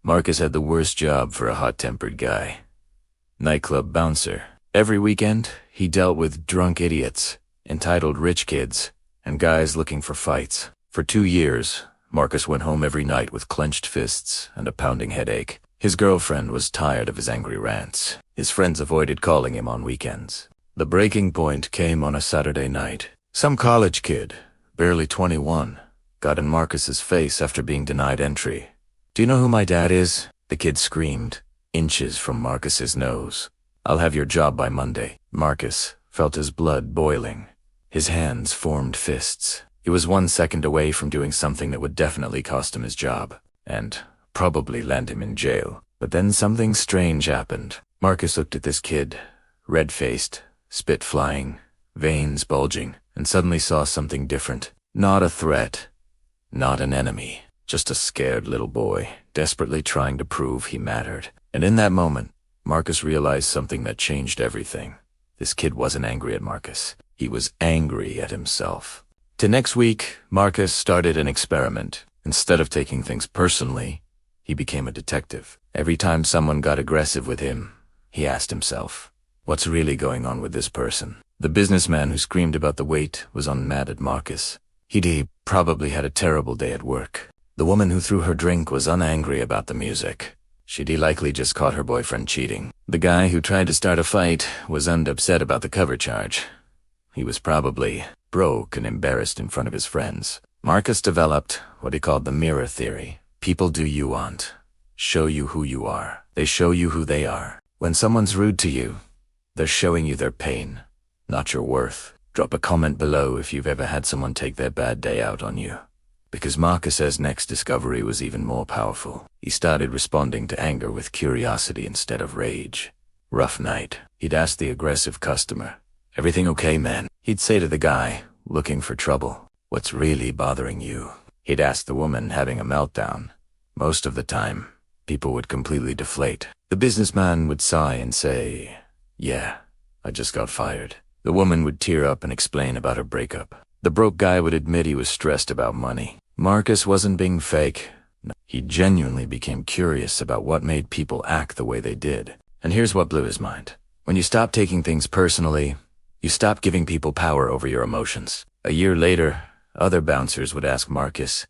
Marcus had the worst job for a hot-tempered guy. Nightclub bouncer. Every weekend, he dealt with drunk idiots, entitled rich kids, and guys looking for fights. For 2 years, Marcus went home every night with clenched fists and a pounding headache. His girlfriend was tired of his angry rants. His friends avoided calling him on weekends. The breaking point came on a Saturday night. Some college kid, barely 21, got in Marcus's face after being denied entry. "Do you know who my dad is?" the kid screamed, inches from Marcus's nose. "I'll have your job by Monday." Marcus felt his blood boiling. His hands formed fists. He was 1 second away from doing something that would definitely cost him his job, and probably land him in jail. But then something strange happened. Marcus looked at this kid, red-faced, spit flying, veins bulging, and suddenly saw something different. Not a threat, not an enemy, just a scared little boy, desperately trying to prove he mattered. And in that moment, Marcus realized something that changed everything. This kid wasn't angry at Marcus. He was angry at himself. The next week, Marcus started an experiment. Instead of taking things personally, he became a detective. Every time someone got aggressive with him, he asked himself, what's really going on with this person? The businessman who screamed about the weight was unmad at Marcus. He'd probably had a terrible day at work. The woman who threw her drink was unangry about the music. She'd likely just caught her boyfriend cheating. The guy who tried to start a fight was upset about the cover charge. He was probably broke and embarrassed in front of his friends. Marcus developed what he called the mirror theory. People do you want, show you who you are. They show you who they are. When someone's rude to you, they're showing you their pain, not your worth. Drop a comment below if you've ever had someone take their bad day out on you. Because Marcus's next discovery was even more powerful. He started responding to anger with curiosity instead of rage. Rough night. He'd ask the aggressive customer, "Everything okay, man?" He'd say to the guy, looking for trouble, "What's really bothering you?" He'd ask the woman having a meltdown. Most of the time, people would completely deflate. The businessman would sigh and say, "Yeah, I just got fired." The woman would tear up and explain about her breakup. The broke guy would admit he was stressed about money. Marcus wasn't being fake. No, he genuinely became curious about what made people act the way they did. And here's what blew his mind. When you stop taking things personally, you stop giving people power over your emotions. A year later, other bouncers would ask Marcus,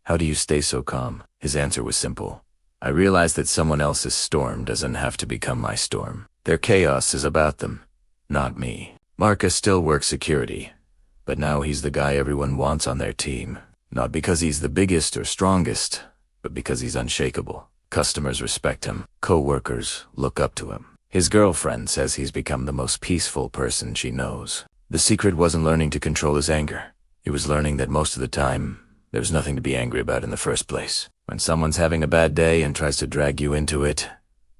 "How do you stay so calm?" His answer was simple. "I realize that someone else's storm doesn't have to become my storm. Their chaos is about them, not me." Marcus still works security, but now he's the guy everyone wants on their team. Not because he's the biggest or strongest, but because he's unshakable. Customers respect him. Co-workers look up to him. His girlfriend says he's become the most peaceful person she knows. The secret wasn't learning to control his anger. It was learning that most of the time, there's nothing to be angry about in the first place. When someone's having a bad day and tries to drag you into it,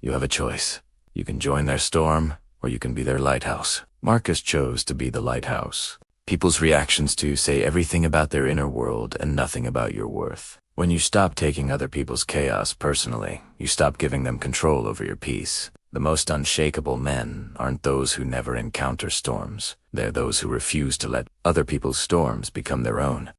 you have a choice. You can join their storm, or you can be their lighthouse. Marcus chose to be the lighthouse. People's reactions to you say everything about their inner world and nothing about your worth. When you stop taking other people's chaos personally, you stop giving them control over your peace. The most unshakable men aren't those who never encounter storms. They're those who refuse to let other people's storms become their own.